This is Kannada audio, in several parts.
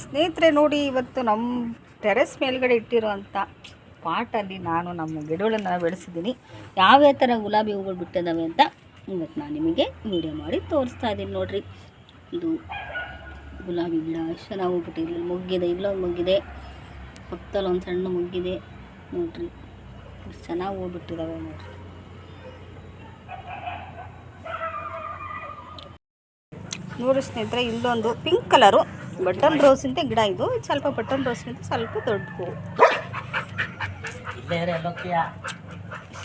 ಸ್ನೇಹಿತರೆ ನೋಡಿ, ಇವತ್ತು ನಮ್ಮ ಟೆರೆಸ್ ಮೇಲ್ಗಡೆ ಇಟ್ಟಿರೋಂಥ ಪಾಟಲ್ಲಿ ನಾನು ನಮ್ಮ ಗಿಡಗಳನ್ನು ಬೆಳೆಸಿದ್ದೀನಿ. ಯಾವ್ಯಾವ ಥರ ಗುಲಾಬಿ ಹೂಗಳು ಬಿಟ್ಟಿದ್ದಾವೆ ಅಂತ ಇವತ್ತು ನಾನು ನಿಮಗೆ ವಿಡಿಯೋ ಮಾಡಿ ತೋರಿಸ್ತಾ ಇದ್ದೀನಿ. ನೋಡಿರಿ, ಇದು ಗುಲಾಬಿ ಗಿಡ ಎಷ್ಟು ಚೆನ್ನಾಗಿ ಹೋಗ್ಬಿಟ್ಟು ಇಲ್ಲಿ ಮೊಗ್ಗಿದೆ, ಇಲ್ಲೊಂದು ಮೊಗ್ಗಿದೆ, ಪಕ್ಕದಲ್ಲಿ ಒಂದು ಸಣ್ಣ ಮೊಗ್ಗಿದೆ. ನೋಡಿರಿ ಎಷ್ಟು ಚೆನ್ನಾಗಿ ಹೋಗ್ಬಿಟ್ಟಿದ್ದಾವೆ ನೋಡಿರಿ. ನೋಡಿ ಸ್ನೇಹಿತರೆ, ಇಲ್ಲೊಂದು ಪಿಂಕ್ ಕಲರು ಬಟನ್ ರೋಸಿಂದ ಗಿಡ. ಇದು ಸ್ವಲ್ಪ ಬಟನ್ ರೋಸಿಂದ ಸ್ವಲ್ಪ ದೊಡ್ಡ ಹೂವು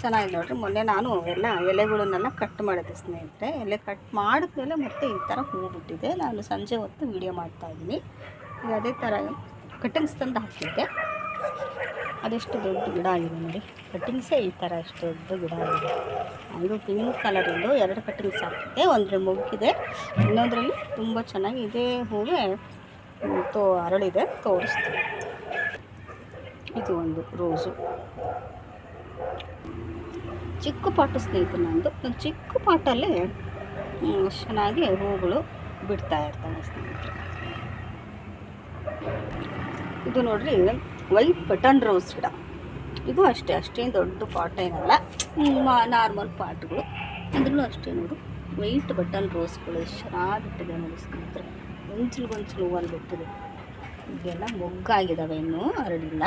ಚೆನ್ನಾಗಿದೆ ನೋಡಿರಿ. ಮೊನ್ನೆ ನಾನು ಎಲ್ಲ ಎಲೆಗಳನ್ನೆಲ್ಲ ಕಟ್ ಮಾಡಿದೆ ಸ್ನೇಹಿತರೆ. ಎಲೆ ಕಟ್ ಮಾಡಿದ್ಮೇಲೆ ಮತ್ತೆ ಈ ಥರ ಹೂವು ಬಿಟ್ಟಿದೆ. ನಾನು ಸಂಜೆ ಹೊತ್ತು ವೀಡಿಯೋ ಮಾಡ್ತಾಯಿದ್ದೀನಿ. ಈಗ ಅದೇ ಥರ ಕಟ್ಟಿಂಗ್ಸ್ ತಂದು ಹಾಕಿದ್ದೆ. ಅದೆಷ್ಟು ದೊಡ್ಡ ಗಿಡ ಆಗಿದೆ ನೋಡಿ. ಕಟ್ಟಿಂಗ್ಸೇ ಈ ಥರ ಅಷ್ಟು ದೊಡ್ಡ ಗಿಡ ಆಗಿದೆ. ಇದು ಪಿಂಕ್ ಕಲರಿಂದು 2 ಕಟ್ಟಿಂಗ್ಸ್ ಹಾಕಿದ್ದೆ. ಒಂದರಲ್ಲಿ ಮೊಗ್ಗಿದೆ, ಇನ್ನೊಂದರಲ್ಲಿ ತುಂಬ ಚೆನ್ನಾಗಿ ಇದೇ ಹೂವೇ ಅರಳಿದೆ. ತೋರಿಸ್ತೀನಿ. ಇದು ಒಂದು ರೋಸು, ಚಿಕ್ಕ ಪಾಟು ಸ್ನೇಹಿತರೆ. ನಂದು ಚಿಕ್ಕ ಪಾಟಲ್ಲೇ ಚೆನ್ನಾಗಿ ಹೂಗಳು ಬಿಡ್ತಾ ಇರ್ತವೆ ಸ್ನೇಹಿತರೆ. ಇದು ನೋಡ್ರಿ ವೈಟ್ ಬಟನ್ ರೋಸ್ ಗಿಡ. ಇದು ಅಷ್ಟೇನು ದೊಡ್ಡ ಪಾಟ್ ಏನಲ್ಲ, ನಾರ್ಮಲ್ ಪಾಟ್ಗಳು. ಅಂದ್ರೂ ಅಷ್ಟೇ ನೋಡು, ವೈಟ್ ಬಟನ್ ರೋಸ್ಗಳು ಎಷ್ಟು ಚೆನ್ನಾಗಿ ಬಿಟ್ಟಿದೆ ನೋಡಿ ಸ್ನೇಹಿತರೆ. ಗೊಂಚಲು ಹೂವಲ್ಲಿ ಬಿಟ್ಟಿದೆ. ಇದೆಲ್ಲ ಮೊಗ್ಗಾಗಿದ್ದಾವೆ, ಇನ್ನೂ ಹರಡಿಲ್ಲ.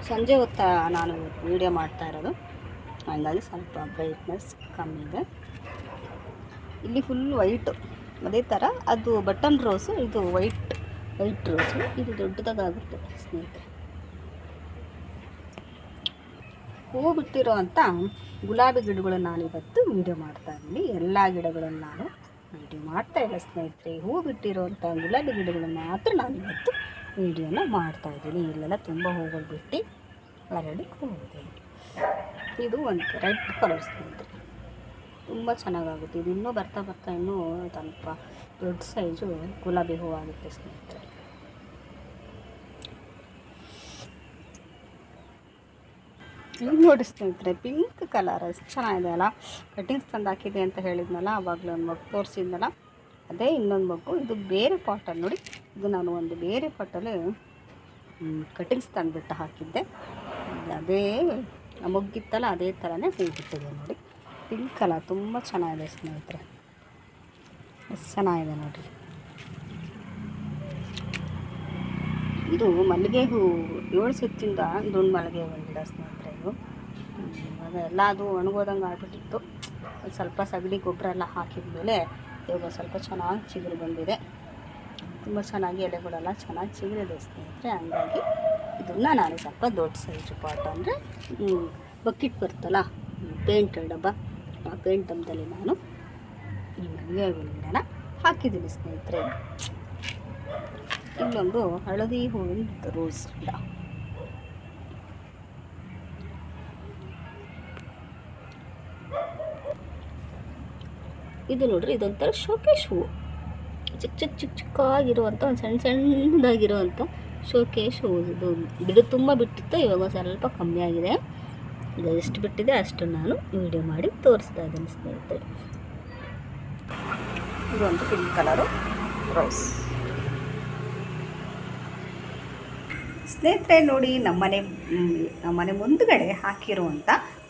ಸಂಜೆ ಹೊತ್ತ ನಾನು ವೀಡಿಯೋ ಮಾಡ್ತಾ ಇರೋದು, ಹಾಗಾಗಿ ಸ್ವಲ್ಪ ಬ್ರೈಟ್ನೆಸ್ ಕಮ್ಮಿ ಇದೆ. ಇಲ್ಲಿ ಫುಲ್ ವೈಟು, ಅದೇ ಥರ ಅದು ಬಟನ್ ರೋಸು. ಇದು ವೈಟ್ ರೋಸು. ಇದು ದೊಡ್ಡದಾಗುತ್ತೆ ಸ್ನೇಹಿತರೆ. ಹೂವು ಬಿಟ್ಟಿರೋ ಅಂಥ ಗುಲಾಬಿ ಗಿಡಗಳನ್ನು ನಾನಿವತ್ತು ವೀಡಿಯೋ ಮಾಡ್ತಾಯಿದ್ದೀನಿ. ಎಲ್ಲ ಗಿಡಗಳನ್ನು ನಾನು ವೀಡಿಯೋ ಮಾಡ್ತಾಯಿಲ್ಲ ಸ್ನೇಹಿತರೆ. ಹೂವು ಬಿಟ್ಟಿರೋವಂಥ ಗುಲಾಬಿ ಗಿಡಗಳನ್ನು ಮಾತ್ರ ನಾನಿವತ್ತು ವೀಡಿಯೋನ ಮಾಡ್ತಾಯಿದ್ದೀನಿ. ಇಲ್ಲೆಲ್ಲ ತುಂಬ ಹೂಗಳು ಬಿಟ್ಟು ಹರಡಿ ಹೋಗಿದೆ. ಇದು ಒಂದು ರೆಡ್ ಕಲರ್ ಸ್ನೇಹಿತರೆ, ತುಂಬ ಚೆನ್ನಾಗಾಗುತ್ತೆ. ಇದು ಇನ್ನೂ ಬರ್ತಾ ಇನ್ನೂ ಸ್ವಲ್ಪ ದೊಡ್ಡ ಸೈಜು ಗುಲಾಬಿ ಹೂವು ಆಗುತ್ತೆ ಸ್ನೇಹಿತರೆ. ಈಗ ನೋಡಿ ಸ್ನೇಹಿತರೆ, ಪಿಂಕ್ ಕಲರ್ ಎಷ್ಟು ಚೆನ್ನಾಗಿದೆ ಅಲ್ಲ. ಕಟ್ಟಿಂಗ್ಸ್ ತಂದು ಹಾಕಿದೆ ಅಂತ ಹೇಳಿದ್ನಲ್ಲ, ಆವಾಗಲೇ ಒಂದು ಮಗು ತೋರಿಸಿದ್ನಲ್ಲ, ಅದೇ ಇನ್ನೊಂದು ಮಗು. ಇದು ಬೇರೆ ಪಾಟಲ್ಲಿ ನೋಡಿ. ಇದು ನಾನು ಒಂದು ಬೇರೆ ಪಾಟಲ್ಲಿ ಕಟ್ಟಿಂಗ್ಸ್ ತಂದುಬಿಟ್ಟು ಹಾಕಿದ್ದೆ. ಅದೇ ಮೊಗ್ಗಿತ್ತಲ್ಲ, ಅದೇ ಥರನೇ ಹೂ ಬಿಟ್ಟಿದೆ ನೋಡಿ. ಪಿಂಕ್ ಕಲರ್ ತುಂಬ ಚೆನ್ನಾಗಿದೆ ಸ್ನೇಹಿತರೆ, ಎಷ್ಟು ಚೆನ್ನಾಗಿದೆ ನೋಡಿರಿ. ಇದು ಮಲ್ಲಿಗೆ ಹೂ 7 ಸುತ್ತಿಂದ ದುಂಡು ಮಲ್ಲಿಗೆ ಹೂ ಗಿಡ ಸ್ನೇಹಿತರೆ. ಇದು ಅದೆಲ್ಲ ಅದು ಒಣಗೋದಂಗೆ ಆಗಿಬಿಟ್ಟಿತ್ತು. ಸ್ವಲ್ಪ ಸಗಣಿ ಗೊಬ್ಬರ ಎಲ್ಲ ಹಾಕಿದ ಮೇಲೆ ಇವಾಗ ಸ್ವಲ್ಪ ಚೆನ್ನಾಗಿ ಚಿಗುರು ಬಂದಿದೆ. ತುಂಬ ಚೆನ್ನಾಗಿ ಎಲೆಗಳೆಲ್ಲ ಚೆನ್ನಾಗಿ ಚಿಗುರಿದೆ ಸ್ನೇಹಿತರೆ. ಹಂಗಾಗಿ ಇದನ್ನು ನಾನು ಸ್ವಲ್ಪ ದೊಡ್ಡ ಸೈಜು ಪಾಟ್, ಅಂದರೆ ಬಕೆಟ್ ಬರ್ತಲ್ಲ, ಪೇಂಟ್ ಡಬ್ಬ, ಆ ಪೇಂಟ್ ಡಬ್ಬದಲ್ಲಿ ನಾನು ಈ ಮಲ್ಲಿಗೆ ಹೂವಿನ ಗಿಡನ ಹಾಕಿದ್ದೀನಿ ಸ್ನೇಹಿತರೆ. ಇಲ್ಲೊಂದು ಹಳದಿ ಹೂವಿನ ರೋಸ್ ಗಿಡ. ಇದು ನೋಡ್ರಿ, ಇದೊಂಥರ ಶೋಕೇಶ್ ಹೂವು. ಚಿಕ್ಕಾಗಿರುವಂಥ ಒಂದು ಸಣ್ಣದಾಗಿರುವಂಥ ಶೋಕೇಶ್ ಹೂವು. ಇದು ಗಿಡ ತುಂಬ ಬಿಟ್ಟಿತ್ತು, ಇವಾಗ ಸ್ವಲ್ಪ ಕಮ್ಮಿ ಆಗಿದೆ. ಇದು ಎಷ್ಟು ಬಿಟ್ಟಿದೆ ಅಷ್ಟು ನಾನು ವಿಡಿಯೋ ಮಾಡಿ ತೋರಿಸ್ತಾ ಇದ್ದೀನಿ ಸ್ನೇಹಿತರೆ. ಇದೊಂದು ಪಿಂಕ್ ಕಲರು ರೋಸ್ ಸ್ನೇಹಿತರೆ. ನೋಡಿ, ನಮ್ಮನೆ ಮುಂದುಗಡೆ ಹಾಕಿರುವಂಥ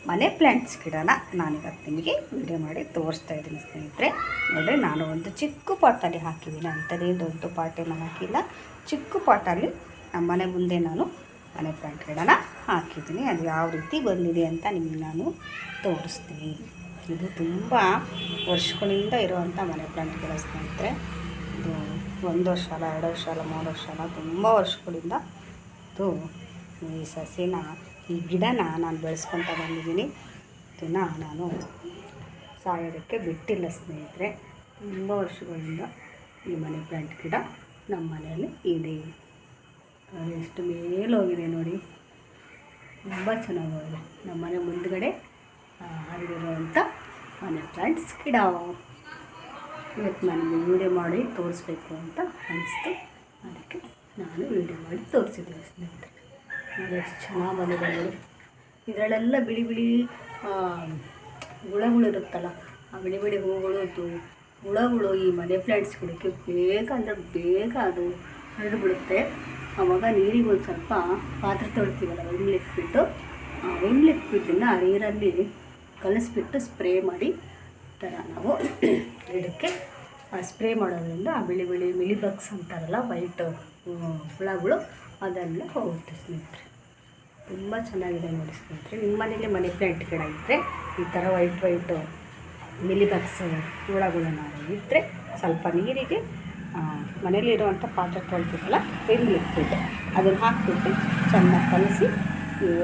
ಮನೆ ಪ್ಲ್ಯಾಂಟ್ಸ್ ಗಿಡನ ನಾನಿವತ್ತು ನಿಮಗೆ ವಿಡಿಯೋ ಮಾಡಿ ತೋರಿಸ್ತಾ ಇದ್ದೀನಿ ಸ್ನೇಹಿತರೆ. ನೋಡಿ, ನಾನು ಒಂದು ಚಿಕ್ಕ ಪಾಟಲ್ಲಿ ಹಾಕಿದ್ದೀನಿ. ಅಂಥದ್ದೇನು ದೊಡ್ಡ ಪಾಟೇನು ಹಾಕಿಲ್ಲ, ಚಿಕ್ಕ ಪಾಟಲ್ಲಿ ನಮ್ಮನೆ ಮುಂದೆ ನಾನು ಮನೆ ಪ್ಲ್ಯಾಂಟ್ ಗಿಡನ ಹಾಕಿದ್ದೀನಿ. ಅದು ಯಾವ ರೀತಿ ಬಂದಿದೆ ಅಂತ ನಿಮಗೆ ನಾನು ತೋರಿಸ್ತೀನಿ. ಇದು ತುಂಬ ವರ್ಷಗಳಿಂದ ಇರುವಂಥ ಮನೆ ಪ್ಲ್ಯಾಂಟ್ ಗಿಡ ಸ್ನೇಹಿತರೆ. ಇದು 1 ವರ್ಷ ಅಲ್ಲ, 2 ವರ್ಷ ಅಲ್ಲ, 3 ವರ್ಷ ಅಲ್ಲ, ತುಂಬ ವರ್ಷಗಳಿಂದ ಇದು ಈ ಸಸಿನ, ಈ ಗಿಡನ ನಾನು ಬೆಳೆಸ್ಕೊತ ಬಂದಿದ್ದೀನಿ. ಇದನ್ನು ನಾನು ಸಾಯೋದಕ್ಕೆ ಬಿಟ್ಟಿಲ್ಲ ಸ್ನೇಹಿತರೆ. ತುಂಬ ವರ್ಷಗಳಿಂದ ಈ ಮನೆ ಪ್ಲ್ಯಾಂಟ್ ಗಿಡ ನಮ್ಮ ಮನೆಯಲ್ಲಿ ಇದೆ. ಎಷ್ಟು ಮೇಲೋಗಿದೆ ನೋಡಿ, ತುಂಬ ಚೆನ್ನಾಗಿದೆ. ನಮ್ಮ ಮನೆ ಮುಂದುಗಡೆ ಹರಡಿರುವಂಥ ಮನೆ ಪ್ಲ್ಯಾಂಟ್ಸ್ ಗಿಡ. ಇವತ್ತು ನನಗೆ ವೀಡಿಯೋ ಮಾಡಿ ತೋರಿಸ್ಬೇಕು ಅಂತ ಅನಿಸ್ತು, ಅದಕ್ಕೆ ನಾನು ವೀಡಿಯೋ ಮಾಡಿ ತೋರಿಸಿದ್ದೀನಿ ಸ್ನೇಹಿತರೆ. ಅದು ಎಷ್ಟು ಚೆನ್ನಾಗಿ ಬಂದಿದೆ ನೋಡಿ. ಇದರಲ್ಲೆಲ್ಲ ಬಿಳಿ ಬಿಳಿ ಹುಳಗಳಿರುತ್ತಲ್ಲ, ಆ ಬಿಳಿ ಬಿಳಿ ಹೂಗಳದ್ದು ಹುಳಗಳು ಈ ಮನೆ ಪ್ಲ್ಯಾಂಟ್ಸ್ ಗಿಡಕ್ಕೆ ಬೇಗ ಅಂದರೆ ಬೇಗ ಅದು ಹರಡಿಬಿಡುತ್ತೆ. ಆವಾಗ ನೀರಿಗೆ ಒಂದು ಸ್ವಲ್ಪ ಪಾತ್ರೆ ತೊಳ್ತೀವಲ್ಲ ವಿಮ್ ಲಿಕ್ವಿಡ್ಡು, ಆ ವಿಮ್ ಲಿಕ್ವಿಡನ್ನು ನೀರಲ್ಲಿ ಕಲಿಸ್ಬಿಟ್ಟು ಸ್ಪ್ರೇ ಮಾಡಿ ಥರ ನಾವು ಗಿಡಕ್ಕೆ ಸ್ಪ್ರೇ ಮಾಡೋದ್ರಿಂದ ಆ ಬಿಳಿ ಬಿಳಿ ಮಿಲಿಬಗ್ಸ್ ಅಂತಾರಲ್ಲ, ವೈಟ್ ಹುಳಗಳು ಅದೆಲ್ಲ ಹೋಗುತ್ತೆ ಸ್ನೇಹಿತರೆ. ತುಂಬ ಚೆನ್ನಾಗಿದೆ ನೋಡಿ ಸ್ನೇಹಿತರೆ. ನಿಮ್ಮ ಮನೇಲಿ ಮನಿ ಪ್ಲ್ಯಾಂಟ್ ಗಿಡ ಇದ್ದರೆ ಈ ಥರ ವೈಟ್ ಮಿಲಿಬಗ್ಸ್ ಹುಳಗಳನ್ನ ಇದ್ದರೆ ಸ್ವಲ್ಪ ನೀರಿಗೆ ಮನೇಲಿರುವಂಥ ಪಾತ್ರೆ ತೊಳ್ತೀವಲ್ಲ ವಿಮ್ ಲಿಕ್ವಿಡ್ ಅದನ್ನು ಹಾಕಿಬಿಟ್ಟು ಚೆನ್ನಾಗಿ ಕಲಸಿ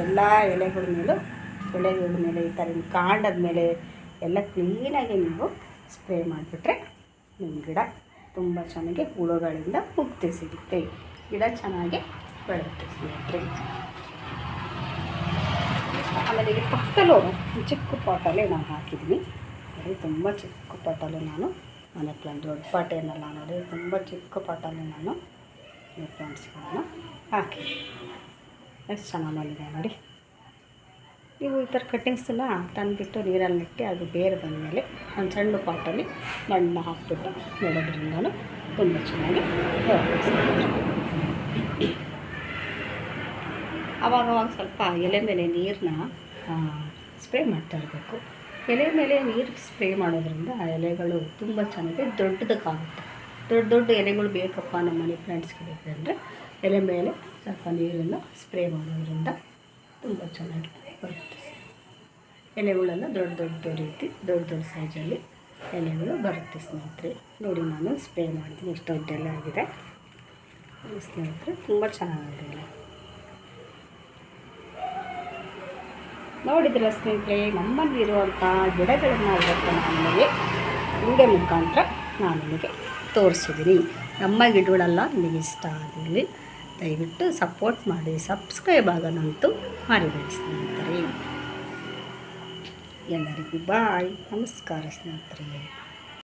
ಎಲ್ಲ ಎಲೆಗಳ ಮೇಲೆ ಈ ಥರ ಕಾಂಡದ ಮೇಲೆ ಎಲ್ಲ ಕ್ಲೀನಾಗಿ ನೀವು ಸ್ಪ್ರೇ ಮಾಡಿಬಿಟ್ರೆ ನಿಮ್ಮ ಗಿಡ ತುಂಬ ಚೆನ್ನಾಗಿ ಹುಳುಗಳಿಂದ ಮುಕ್ತಿ ಸಿಗುತ್ತೆ. ಗಿಡ ಚೆನ್ನಾಗಿ ಬೆಳೆಯುತ್ತೆ ಸ್ನೇಹಿತರೆ. ಆಮೇಲೆ ಇಲ್ಲಿ ಪಕ್ಕದಲ್ಲೂ ಚಿಕ್ಕ ಪಾಟಲ್ಲೇ ನಾನು ಹಾಕಿದ್ದೀನಿ ನೋಡಿ. ತುಂಬ ಚಿಕ್ಕ ಪಾಟಲ್ಲೇ ನಾನು ಮನೆ ಪ್ಲಾಂಟ್, ದೊಡ್ಡ ಪಾಟ್ ಏನಲ್ಲ ನೋಡಿ, ತುಂಬ ಚಿಕ್ಕ ಪಾಟಲ್ಲೇ ನಾನು ಮನೆ ಪ್ಲಾಂಟ್ಸ್ಗಳನ್ನು ಹಾಕಿದ್ದೀನಿ. ಎಷ್ಟು ಚೆನ್ನಾಗಿ ಬಂದಿದೆ ನೋಡಿ. ನೀವು ಈ ಥರ ಕಟ್ಟಿಂಗ್ಸನ್ನು ತಂದುಬಿಟ್ಟು ನೀರಲ್ಲಿ ನೆಟ್ಟಿ ಅದು ಬೇರೆ ಬಂದಮೇಲೆ ಒಂದು ಸಣ್ಣ ಪಾಟಲ್ಲಿ ಮಣ್ಣು ಹಾಕಿಬಿಟ್ಟು ನೆಡೋದ್ರಿಂದಲೂ ತುಂಬ ಚೆನ್ನಾಗಿ ಆವಾಗವಾಗ ಸ್ವಲ್ಪ ಎಲೆ ಮೇಲೆ ನೀರನ್ನ ಸ್ಪ್ರೇ ಮಾಡ್ತಾ ಇರಬೇಕು. ಎಲೆ ಮೇಲೆ ನೀರು ಸ್ಪ್ರೇ ಮಾಡೋದ್ರಿಂದ ಆ ಎಲೆಗಳು ತುಂಬ ಚೆನ್ನಾಗಿ ದೊಡ್ಡದಕ್ಕಾಗುತ್ತೆ. ದೊಡ್ಡ ಎಲೆಗಳು ಬೇಕಪ್ಪ ನಮ್ಮ ಮನಿ ಪ್ಲ್ಯಾಂಟ್ಸ್ಗೆ ಅಂದರೆ ಎಲೆ ಮೇಲೆ ಸ್ವಲ್ಪ ನೀರನ್ನು ಸ್ಪ್ರೇ ಮಾಡೋದ್ರಿಂದ ತುಂಬ ಚೆನ್ನಾಗಿ ಬರುತ್ತೆ. ಎಲೆಗಳೆಲ್ಲ ದೊಡ್ಡ ರೀತಿ ದೊಡ್ಡ ಸೈಜಲ್ಲಿ ಎಲೆಗಳು ಬರುತ್ತೆ ಸ್ನೇಹಿತರೆ. ನೋಡಿ ನಾನು ಸ್ಪ್ರೇ ಮಾಡಿದ್ದೀನಿ, ಎಷ್ಟು ದೊಡ್ಡ ಎಲೆ ಆಗಿದೆ ಸ್ನೇಹಿತರೆ. ತುಂಬ ಚೆನ್ನಾಗಿದೆ. ನೋಡಿದ್ರೆ ಸ್ನೇಹಿತರೆ, ನಮ್ಮಲ್ಲಿರುವಂಥ ಗಿಡಗಳನ್ನು ಇವತ್ತು ನಾನು ನಿಮಗೆ ವಿಡಿಯೋ ಮುಖಾಂತರ ನಾನು ನಿಮಗೆ ತೋರಿಸಿದ್ದೀನಿ. ನಮ್ಮ ಗಿಡಗಳೆಲ್ಲ ನಿಮಗೆ ಇಷ್ಟ ಆದಲ್ಲಿ ದಯವಿಟ್ಟು ಸಪೋರ್ಟ್ ಮಾಡಿ, ಸಬ್ಸ್ಕ್ರೈಬ್ ಆಗೋಣಂತೂ ಮರಿಬೇಡಿ ಸ್ನೇಹಿತರೆ. ಎಲ್ಲರಿಗೂ ಬಾಯ್, ನಮಸ್ಕಾರ ಸ್ನೇಹಿತರೆ.